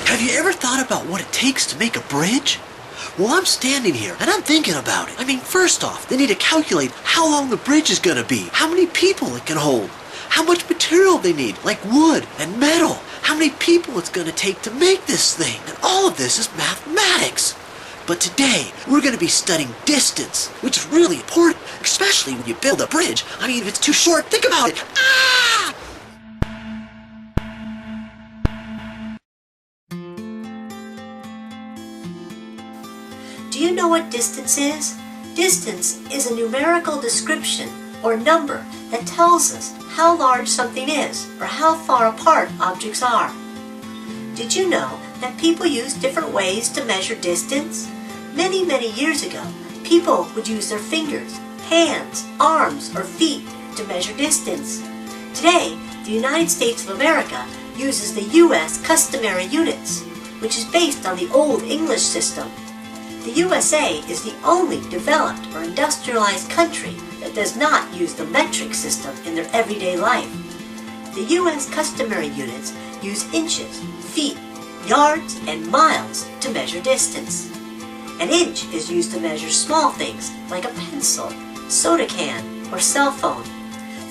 Have you ever thought about what it takes to make a bridge? Well, I'm standing here and I'm thinking about it. I mean, first off, they need to calculate how long the bridge is gonna be, how many people it can hold, how much material they need, like wood and metal, how many people it's gonna take to make this thing. And all of this is mathematics. But today, we're gonna be studying distance, which is really important, especially when you build a bridge. I mean, if it's too short, think about it. Ah! Do you know what distance is? Distance is a numerical description or number that tells us how large something is or how far apart objects are. Did you know that people use different ways to measure distance? Many, many years ago, people would use their fingers, hands, arms, or feet to measure distance. Today, the United States of America uses the U.S. Customary units, which is based on the Old English system. The USA is the only developed or industrialized country that does not use the metric system in their everyday life. The U.S. customary units use inches, feet, yards, and miles to measure distance. An inch is used to measure small things like a pencil, soda can, or cell phone.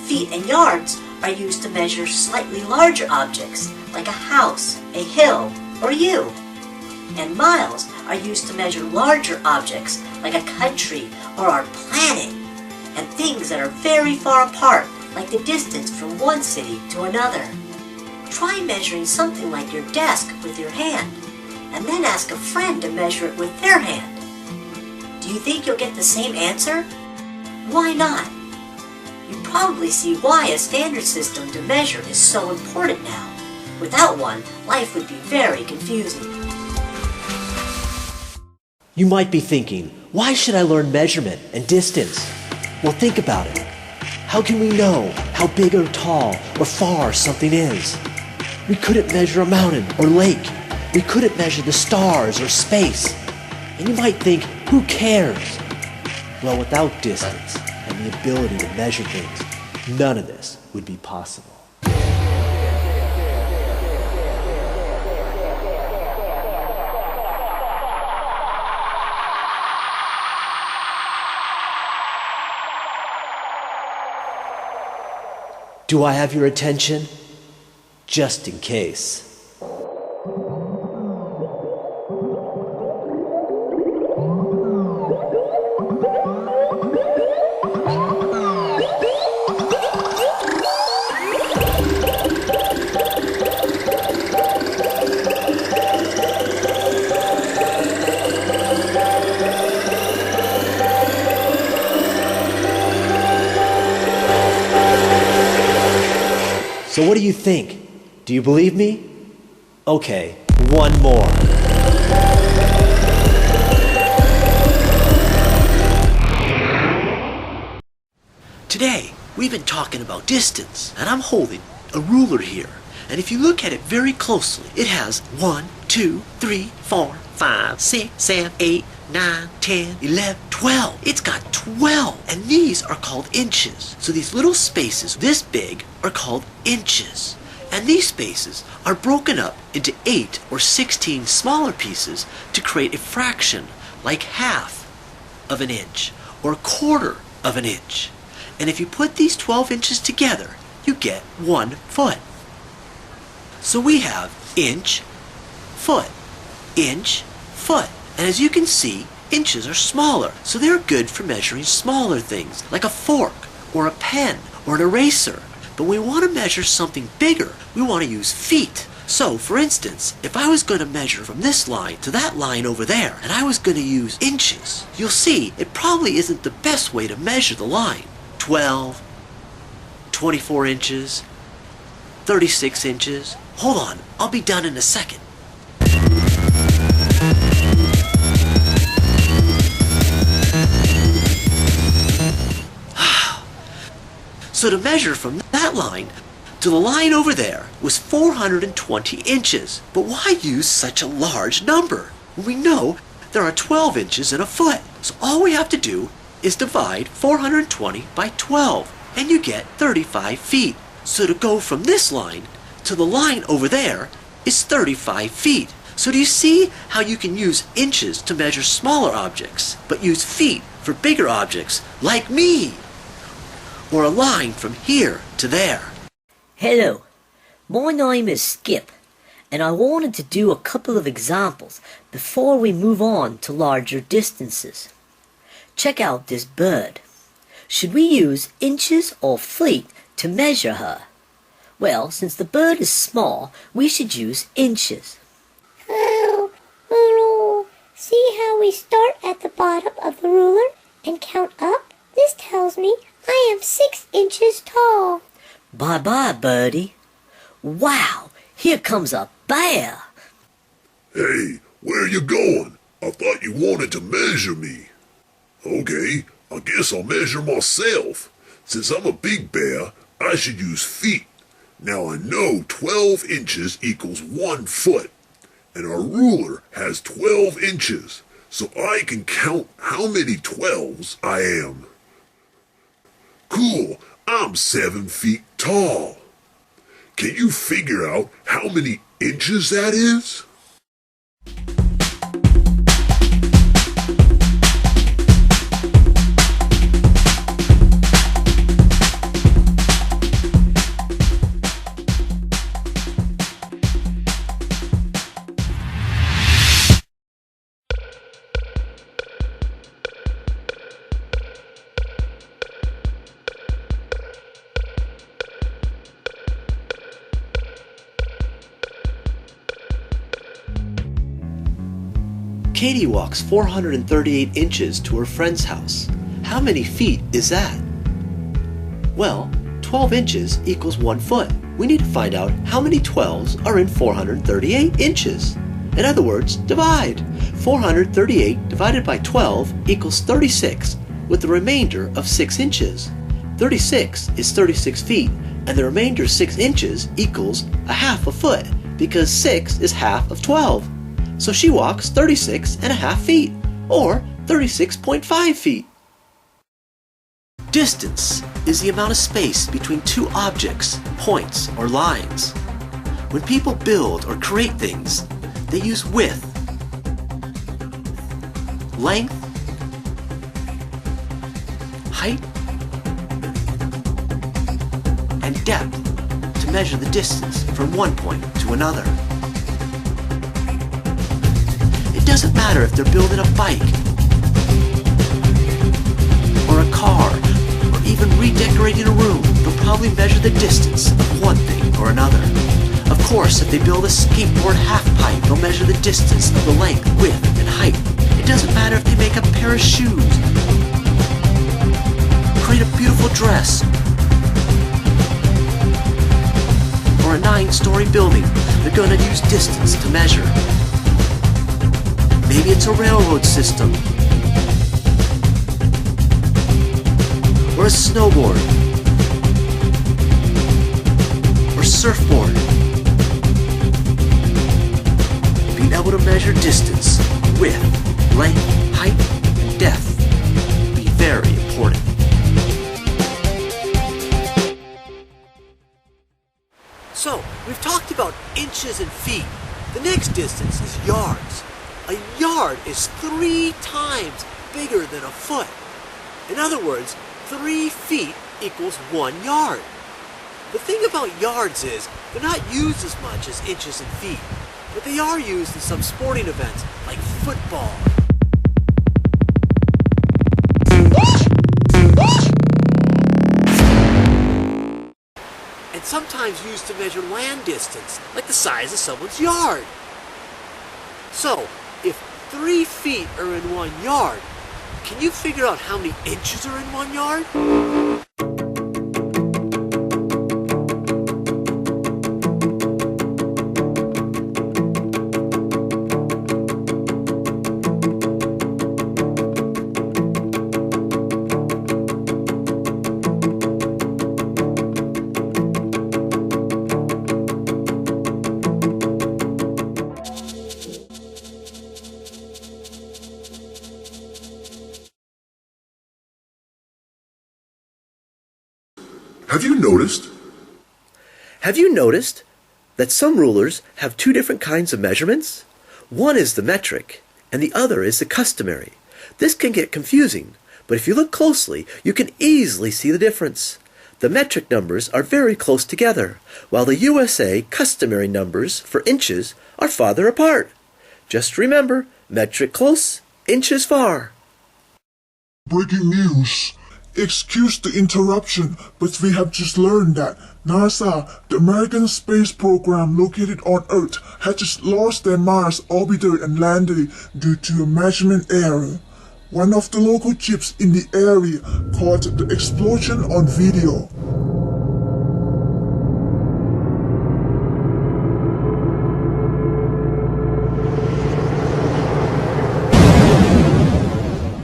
Feet and yards are used to measure slightly larger objects like a house, a hill, or you. And miles are used to measure larger objects like a country or our planet, and things that are very far apart like the distance from one city to another. Try measuring something like your desk with your hand, and then ask a friend to measure it with their hand. Do you think you'll get the same answer? Why not? You probably see why a standard system to measure is so important now. Without one, life would be very confusing. You might be thinking, why should I learn measurement and distance? Well, think about it. How can we know how big or tall or far something is? We couldn't measure a mountain or lake. We couldn't measure the stars or space. And you might think, who cares? Well, without distance and the ability to measure things, none of this would be possible. Do I have your attention? Just in case. So what do you think? Do you believe me? Okay, one more. Today, we've been talking about distance, and I'm holding a ruler here. And if you look at it very closely, it has 1, 2, 3, 4, 5, 6, 7, 8, 9, 10, 11, 12. It's got 12, and these are called inches. So these little spaces this big are called inches. And these spaces are broken up into 8 or 16 smaller pieces to create a fraction, like half of an inch or a quarter of an inch. And if you put these 12 inches together, you get 1 foot. So we have inch, foot, inch, foot. And as you can see, inches are smaller, so they're good for measuring smaller things, like a fork, or a pen, or an eraser. But when we want to measure something bigger, we want to use feet. So, for instance, if I was going to measure from this line to that line over there, and I was going to use inches, you'll see it probably isn't the best way to measure the line. 12, 24 inches, 36 inches. Hold on, I'll be done in a second. So to measure from that line to the line over there was 420 inches. But why use such a large number? We know there are 12 inches in a foot. So all we have to do is divide 420 by 12, and you get 35 feet. So to go from this line to the line over there is 35 feet. So do you see how you can use inches to measure smaller objects, but use feet for bigger objects like me? Or a line from here to there. Hello, my name is Skip, and I wanted to do a couple of examples before we move on to larger distances. Check out this bird. Should we use inches or feet to measure her? Well, since the bird is small, we should use inches. Oh, see how we start at the bottom of the ruler and count up? This tells me I am 6 inches tall. Bye-bye, birdie. Wow, here comes a bear. Hey, where are you going? I thought you wanted to measure me. Okay, I guess I'll measure myself. Since I'm a big bear, I should use feet. Now I know 12 inches equals 1 foot, and our ruler has 12 inches, so I can count how many 12s I am. Cool, I'm 7 feet tall. Can you figure out how many inches that is? Katie walks 438 inches to her friend's house. How many feet is that? Well, 12 inches equals 1 foot. We need to find out how many 12s are in 438 inches. In other words, divide. 438 divided by 12 equals 36, with the remainder of 6 inches. 36 is 36 feet, and the remainder 6 inches equals a half a foot, because 6 is half of 12. So she walks 36.5 feet, or 36.5 feet. Distance is the amount of space between two objects, points, or lines. When people build or create things, they use width, length, height, and depth to measure the distance from one point to another. It doesn't matter if they're building a bike, or a car, or even redecorating a room. They'll probably measure the distance of one thing or another. Of course, if they build a skateboard half-pipe, they'll measure the distance of the length, width, and height. It doesn't matter if they make a pair of shoes, create a beautiful dress, or a 9-story building. They're going to use distance to measure. Maybe it's a railroad system, or a snowboard, or surfboard. Being able to measure distance, width, length, height, and depth will be very important. So, we've talked about inches and feet. The next distance is yards. A yard is 3 times bigger than a foot. In other words, 3 feet equals 1 yard. The thing about yards is they're not used as much as inches and feet, but they are used in some sporting events like football. And sometimes used to measure land distance, like the size of someone's yard. So, if 3 feet are in 1 yard, can you figure out how many inches are in 1 yard? Have you noticed? Have you noticed that some rulers have two different kinds of measurements? One is the metric, and the other is the customary. This can get confusing, but if you look closely, you can easily see the difference. The metric numbers are very close together, while the USA customary numbers for inches are farther apart. Just remember, metric close, inches far. Breaking news. Excuse the interruption, but we have just learned that NASA, the American space program located on Earth, had just lost their Mars orbiter and lander due to a measurement error. One of the local chips in the area caught the explosion on video.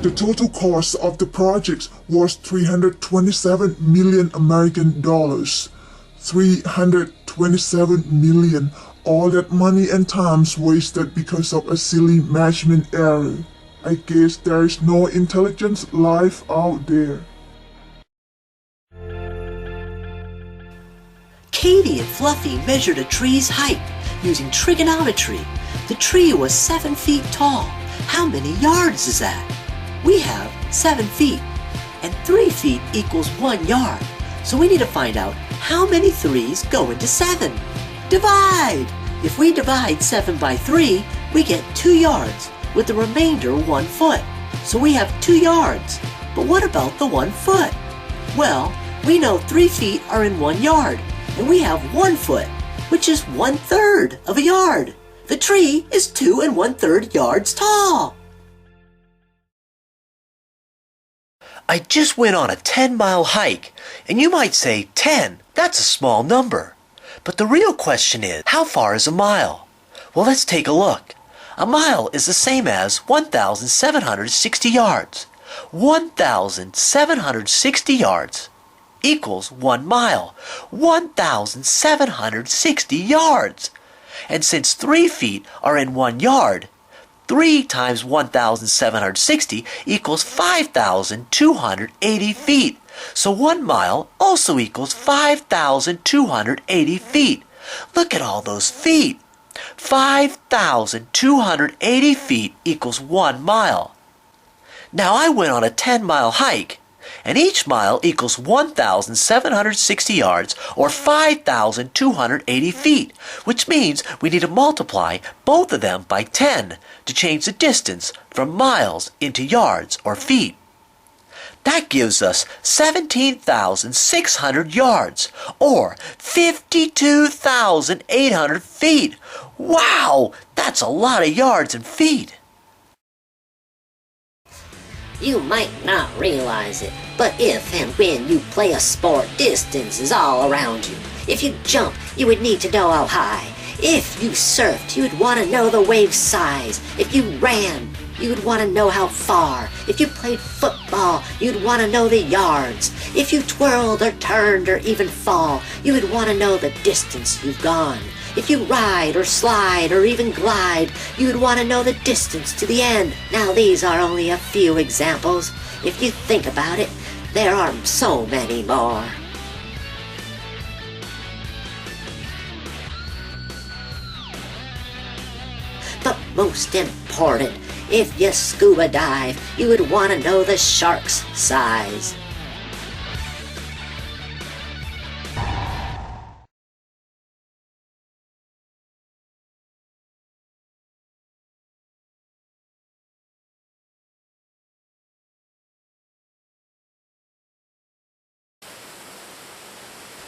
The total cost of the project was $327 million American dollars. 327 million. All that money and times wasted because of a silly measurement error. I guess there is no intelligent life out there. Katie and Fluffy measured a tree's height using trigonometry. The tree was 7 feet tall. How many yards is that? We have 7 feet, and 3 feet equals 1 yard. So we need to find out how many 3's go into 7. Divide! If we divide 7 by 3, we get 2 yards, with the remainder 1 foot. So we have 2 yards. But what about the 1 foot? Well, we know 3 feet are in 1 yard, and we have 1 foot, which is 1/3 of a yard. The tree is 2 1/3 yards tall. I just went on a 10-mile hike, and you might say 10, that's a small number. But the real question is, how far is a mile? Well, let's take a look. A mile is the same as 1,760 yards. 1,760 yards equals 1 mile. 1,760 yards. And since 3 feet are in 1 yard, 3 times 1,760 equals 5,280 feet. So 1 mile also equals 5,280 feet. Look at all those feet. 5,280 feet equals 1 mile. Now I went on a 10-mile hike, and each mile equals 1,760 yards or 5,280 feet, which means we need to multiply both of them by 10 to change the distance from miles into yards or feet. That gives us 17,600 yards or 52,800 feet. Wow, that's a lot of yards and feet. You might not realize it, but if and when you play a sport, distance is all around you. If you jump, you would need to know how high. If you surfed, you'd want to know the wave size. If you ran, you'd want to know how far. If you played football, you'd want to know the yards. If you twirled or turned or even fall, you would want to know the distance you've gone. If you ride or slide or even glide, you would want to know the distance to the end. Now these are only a few examples. If you think about it, there are so many more. But most important, if you scuba dive, you would want to know the shark's size.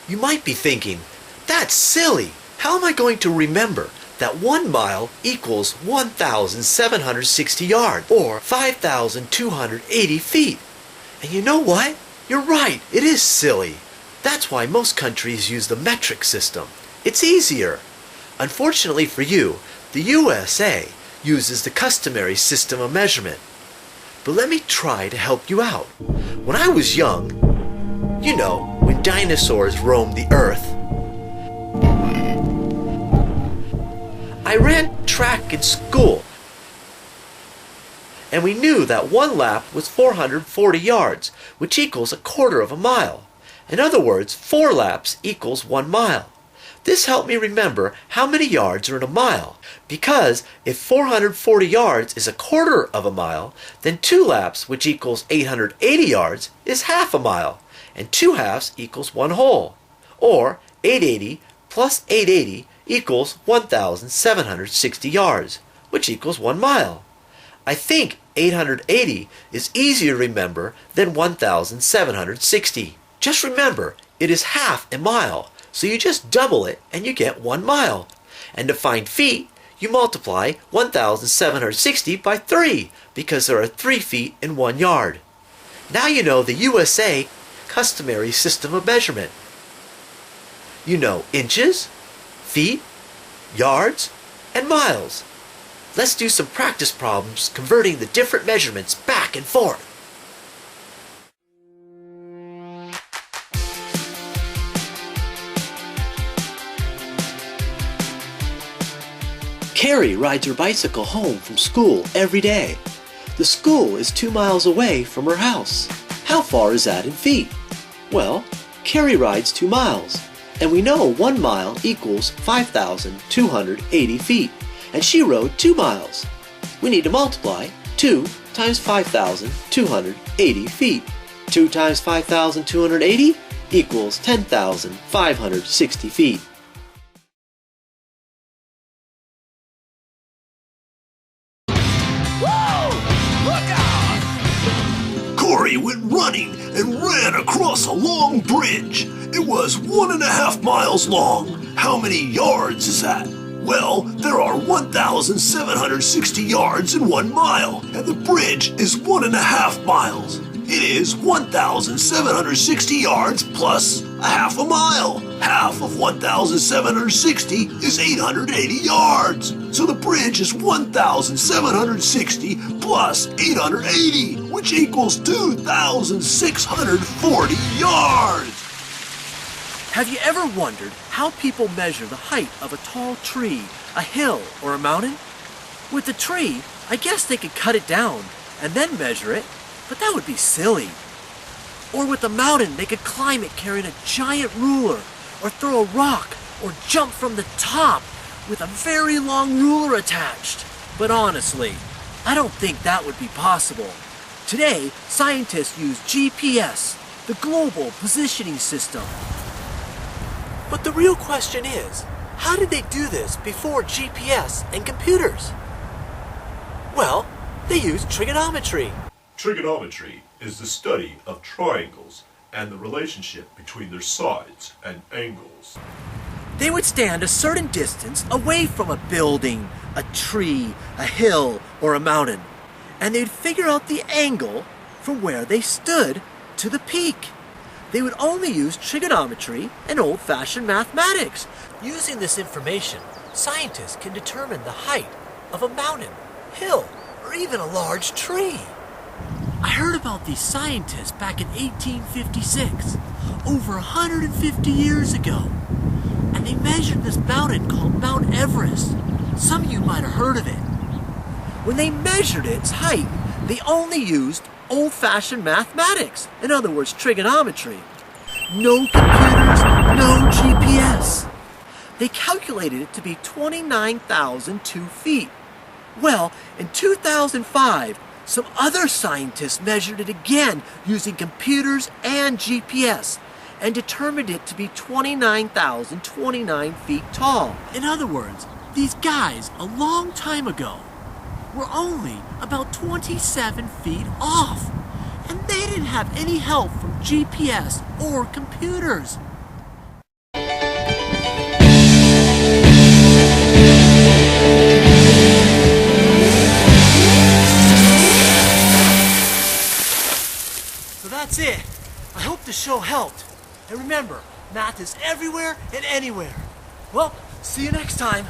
You might be thinking, that's silly. How am I going to remember that 1 mile equals 1,760 yards or 5,280 feet? And you know what? You're right, it is silly. That's why most countries use the metric system. It's easier. Unfortunately for you, the USA uses the customary system of measurement. But let me try to help you out. When I was young, you know, when dinosaurs roamed the earth, I ran track in school, and we knew that 1 lap was 440 yards, which equals 1/4 of a mile. In other words, 4 laps equals 1 mile. This helped me remember how many yards are in a mile, because if 440 yards is a quarter of a mile, then 2 laps, which equals 880 yards, is half a mile, and 2 halves equals 1 whole. Or 880 plus 880 equals 1,760 yards, which equals 1 mile. I think 880 is easier to remember than 1,760. Just remember, it is half a mile, so you just double it and you get 1 mile. And to find feet, you multiply 1,760 by 3, because there are 3 feet in 1 yard. Now you know the USA customary system of measurement. You know inches, feet, yards, and miles. Let's do some practice problems converting the different measurements back and forth. Carrie rides her bicycle home from school every day. The school is 2 miles away from her house. How far is that in feet? Well, Carrie rides 2 miles, and we know 1 mile equals 5,280 feet, and she rode 2 miles. We need to multiply 2 times 5,280 feet. 2 times 5,280 equals 10,560 feet. Gouri went running and ran across a long bridge. It was 1.5 miles long. How many yards is that? Well, there are 1,760 yards in 1 mile, and the bridge is 1.5 miles. It is 1,760 yards plus a half a mile. Half of 1,760 is 880 yards. So the bridge is 1,760 plus 880, which equals 2,640 yards. Have you ever wondered how people measure the height of a tall tree, a hill, or a mountain? With a tree, I guess they could cut it down and then measure it, but that would be silly. Or with a mountain, they could climb it carrying a giant ruler, or throw a rock, or jump from the top with a very long ruler attached. But honestly, I don't think that would be possible. Today, scientists use GPS, the Global Positioning System. But the real question is, how did they do this before GPS and computers? Well, they used trigonometry. Trigonometry is the study of triangles and the relationship between their sides and angles. They would stand a certain distance away from a building, a tree, a hill, or a mountain, and they'd figure out the angle from where they stood to the peak. They would only use trigonometry and old-fashioned mathematics. Using this information, scientists can determine the height of a mountain, hill, or even a large tree. I heard about these scientists back in 1856, over 150 years ago, and they measured this mountain called Mount Everest. Some of you might have heard of it. When they measured its height, they only used old-fashioned mathematics, in other words, trigonometry. No computers, no GPS. They calculated it to be 29,002 feet. Well, in 2005, some other scientists measured it again using computers and GPS and determined it to be 29,029 feet tall. In other words, these guys a long time ago were only about 27 feet off, and they didn't have any help from GPS or computers. So that's it. I hope the show helped. And remember, math is everywhere and anywhere. Well, see you next time.